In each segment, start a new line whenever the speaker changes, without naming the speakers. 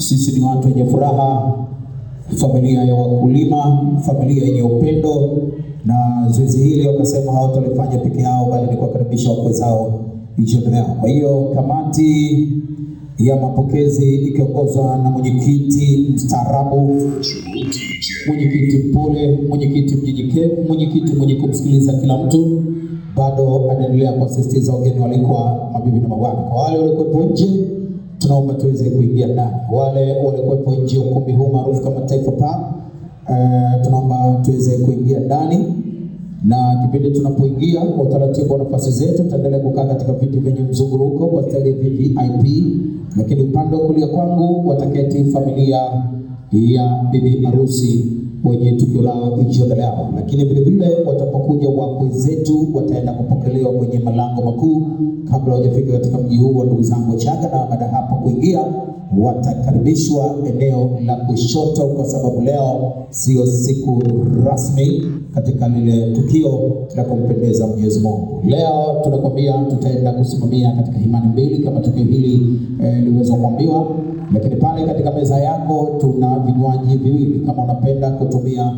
Sisi ni watu wenye furaha, familia ya wakulima, familia yenye upendo, na zoezi hili wakasema hawatolifanya peke yao bali ni kuwakaribisha wakwe zao jioni leo. Kwa hiyo kamati ya mapokezi ikiongozwa na mwenyekiti mstaarabu, mwenyekiti mpole, mwenyekiti mnyenyekevu, mwenyekiti mwenye kumsikiliza kila mtu, bado anaendelea kuasisitiza wageni walikuwa mabibi na mabwana. Kwa wale waliokuwa nje, tunaomba tuweze kuingia ndani. Wale waliokuwa nje ukumbi huu maarufu kama Taifa Park, tunaomba tuweze kuingia ndani. Na kipindi tunapoingia kwa utaratibu wa nafasi zetu, tutaendelea kukaa katika viti vyenye mzunguruko kwa staili VIP, lakini upande wa kulia kwangu wataketi familia ya bibi harusi wenye tukio lao jioni leo. Lakini vile vile watapokuja wakwe zetu wataenda kupokelewa kwenye malango makuu kabla hawajafika katika mji huu wa ndugu zangu Chaga, na baada hapo kuingia watakaribishwa eneo la kushoto, kwa sababu leo sio siku rasmi katika lile tukio la kumpendeza Mwenyezi Mungu. Leo tunakwambia tutaenda kusimamia katika imani mbili kama tukio hili liweza kuambiwa, lakini pale katika meza yako tuna vinywaji viwili. Kama unapenda kutumia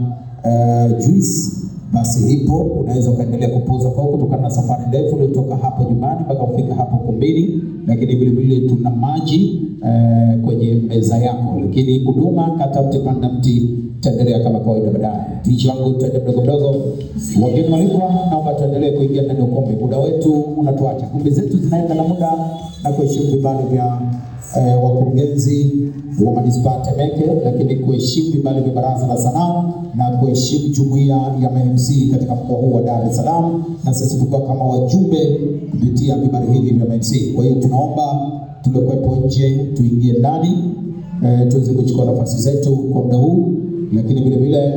juice basi ipo, unaweza kuendelea kupoza kwa kutokana na safari ndefu kutoka hapo nyumbani mpaka kufika hapo kumbini. Lakini vile vile tuna maji kwenye meza yako. Lakini huduma kata mtipanda mti taendelea kama kawaida baadaye. Ticha wangu tutaenda mdogo mdogo. Wageni walikuwa naomba tuendelee kuingia ndani ya ukumbi. Muda wetu unatuacha. Kumbi zetu zinaenda na muda, na kuheshimu vibali vya wakurugenzi wa manispaa Temeke, lakini kuheshimu vibali vya baraza la sanaa na kuheshimu jumuiya ya MC katika mkoa huu wa Dar es Salaam, na sisi tukiwa kama wajumbe kupitia vibali hivi vya MC. Kwa hiyo tunaomba tuliokuwepo nje tuingie ndani, tuweze kuchukua nafasi zetu kwa muda huu, lakini vile vile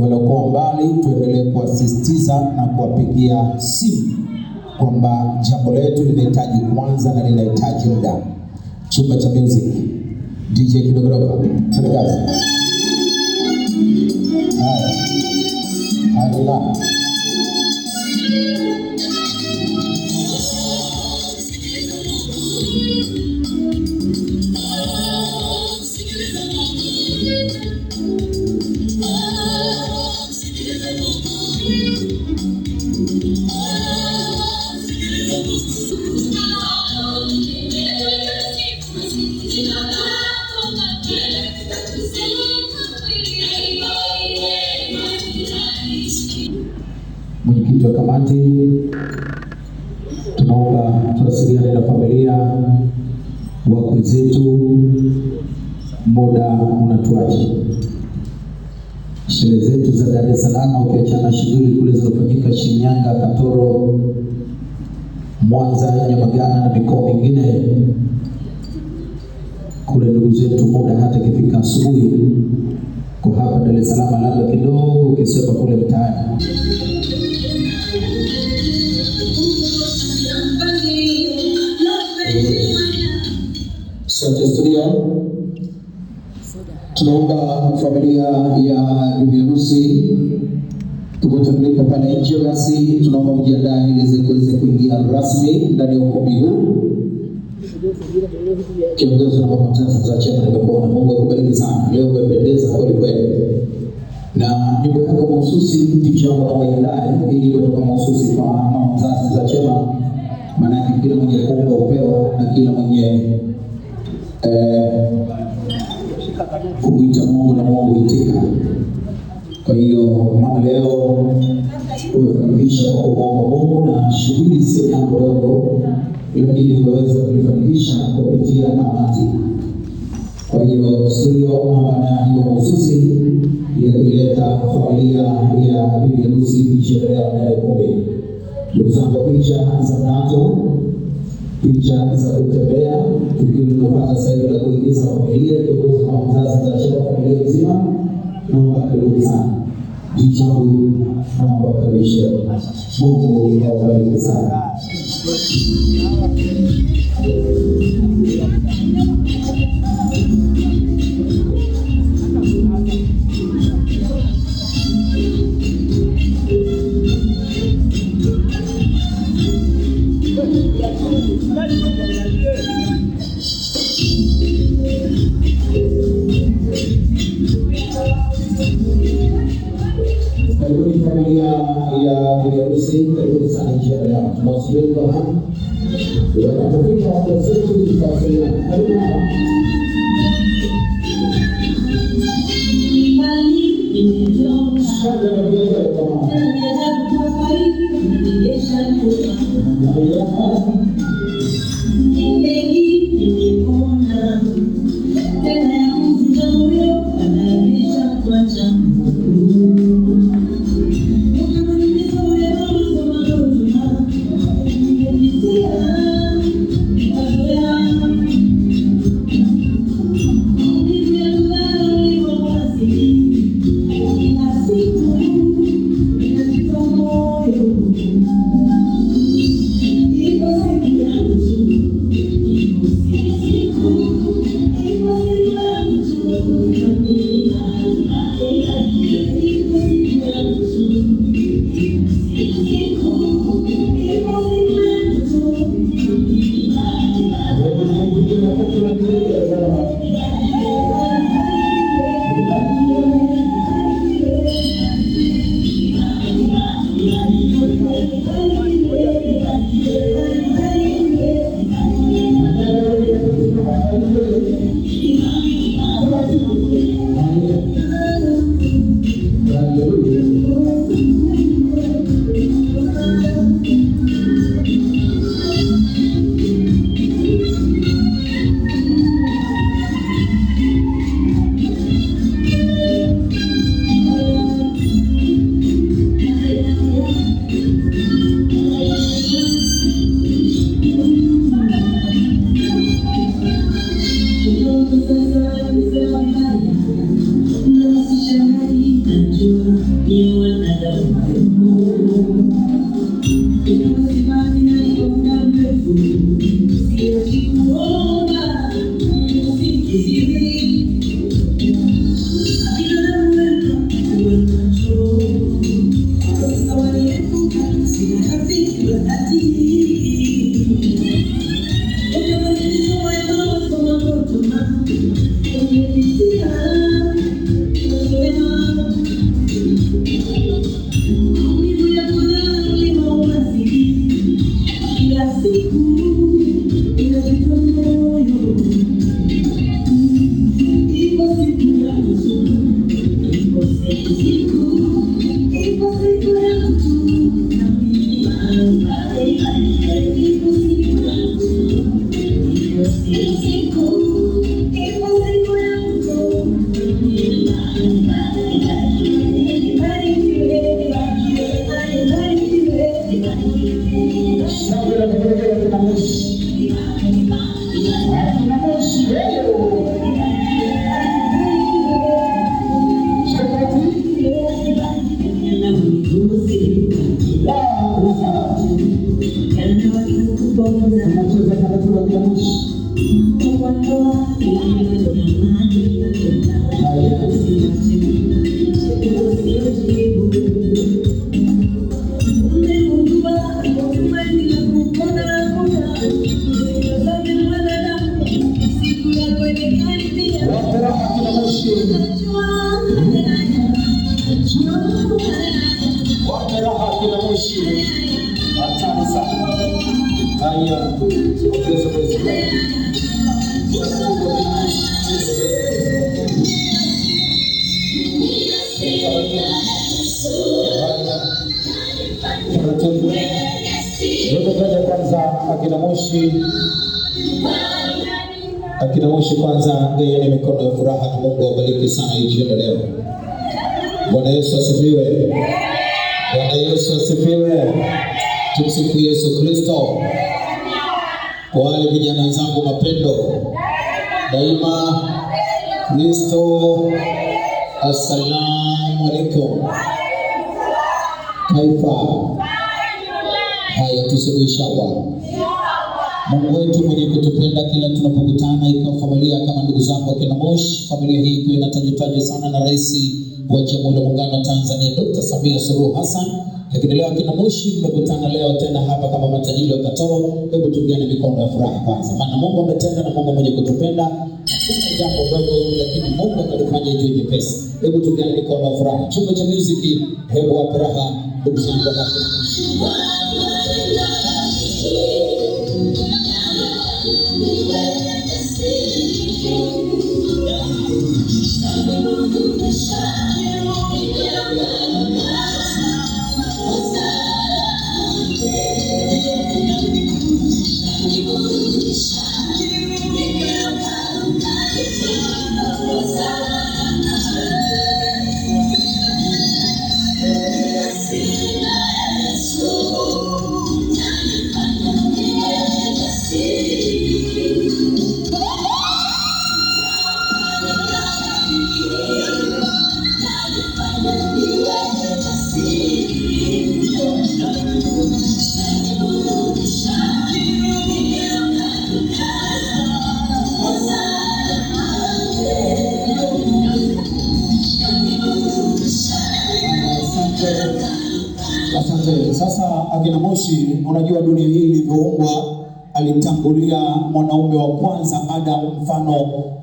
waliokuwa mbali tuendelee kuasisitiza na kuwapigia simu kwamba jambo letu linahitaji kwanza na linahitaji muda. Chumba cha music, DJ kidogo tunakaza. Haya. Mwenyekiti wa kamati, tunaomba tuwasiliane na familia wakwe zetu, muda unatuacha. Shule zetu za Dar es Salaam ukiachana shughuli kule zinafanyika Shinyanga, Katoro, Mwanza, Nyamagana na mikoa mingine kule, ndugu zetu muda hata kifika asubuhi. Kwa hapa Dar es Salaam labda kidogo ukisema kule mtaani. Asante studio. Tunaomba familia ya bibi harusi tukotemlika pale nje, basi tunaomba mjiandae ili kuweze kuingia rasmi ndani ya ukumbi huu. Kiongozi na mama tatu za chama nimekuona, Mungu akubariki sana. Leo umependeza kweli kweli. Na nyimbo yako mahususi ticha wa wajiandae ili kutoka mahususi kwa mama tatu za chama, maana kila mwenye kuomba upewa na kila mwenye kuita Mungu na Mungu itika. Kwa hiyo mama leo umefanikisha kwa kuomba Mungu, na shughuli sio jambo dogo, lakini umeweza kufanikisha kupitia kamati. Kwa hiyo studio mama na hiyo mahususi ya kuleta familia ya bibi harusi kisheria na ukumbi. Ndugu zangu, picha za nato, picha za kutembea, tukiwa tunapata sasa la kuingiza familia kwa mzazi za chama familia nzima. Naomba karibu sana. Jichagu naomba kabisha. Mungu awabariki sana. Karibuni familia ya harusi, karibuni sana njia yao. Tunawasiliana kwa hamu. Wanapofika watu zetu tutawasiliana. Karibu hapa. Akina Moshi kwanza ngeyeni mikono ya furaha. Mungu awabariki sana jioni leo. Bwana Yesu asifiwe. Bwana Yesu asifiwe. Tumsifu Yesu Kristo. Kwa wale vijana wenzangu mapendo daima Kristo, assalamu alaikum. Kaifa. Haya tuseme inshallah. Mungu wetu mwenye kutupenda kila tunapokutana, ikawa familia kama ndugu zangu akina Moshi. Familia hii ikiwa inatajwa sana na Rais wa Jamhuri ya Muungano wa Tanzania Dr. Samia Suluhu Hassan, Lakini leo akina Moshi tumekutana leo tena hapa kama matajiri wa Katoro. Hebu tugiane mikono ya furaha kwanza. Maana Mungu ametenda na Mungu mwenye kutupenda. Hakuna jambo dogo lakini Mungu akalifanya juu jepesi. Hebu tugiane mikono ya furaha. Chumba cha music, hebu wape raha ndugu zangu hapa. Asante. Sasa akina Moshi, unajua dunia hii ilivyoumbwa, alitangulia mwanaume wa kwanza Adam, mfano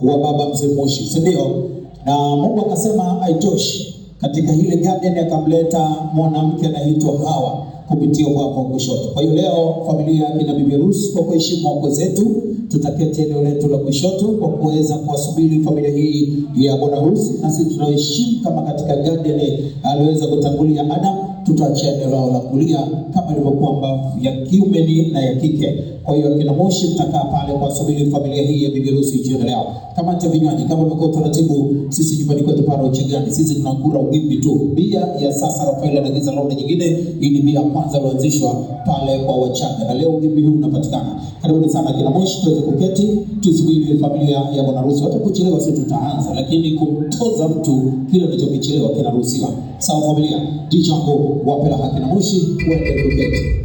wa baba mzee Moshi, si ndio? Na Mungu akasema haitoshi, katika ile garden akamleta mwanamke anaitwa Hawa kupitia ubavu wa kushoto. Kwa hiyo leo familia ya kina bibi harusi, kwa kuheshimu wako zetu, tutaketi eneo letu la kushoto kwa kuweza kuwasubiri familia hii ya bwana harusi, na sisi tunaheshimu kama katika garden aliweza kutangulia Adam, tutaachia eneo lao la kulia kama ilivyokuwa mbavu ya kiume na ya kike. Kwa hiyo kina Moshi mtakaa pale kwa subiri familia hii ya bibi harusi jioni leo. Kama cha vinywaji kama umekuwa utaratibu, sisi nyumbani kwetu pale Uchigani, sisi tunakura ugimbi tu. Bia ya sasa Rafaela na giza londe nyingine, hii ni bia kwanza iliyoanzishwa pale kwa Wachaga, na leo ugimbi huu unapatikana. Karibuni sana kina Moshi, tuweze kuketi tusubiri familia ya bwana harusi. Hata kuchelewa sisi tutaanza, lakini kumtoza mtu kile kinachokichelewa kinaruhusiwa. Sawa familia, dichango wapela haki na Moshi uende kuketi.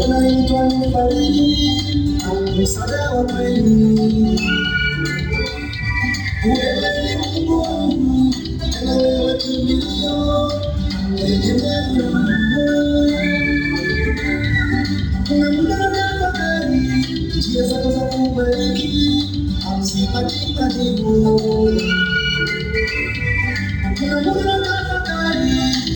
Unaitwa mfariji au msaada wa kweli. Wewe ni Mungu wangu, tena wewe kimbilio, tegemeo langu. Kuna muda natafakari njia zako za kubariki, au sipati majibu. Kuna muda natafakari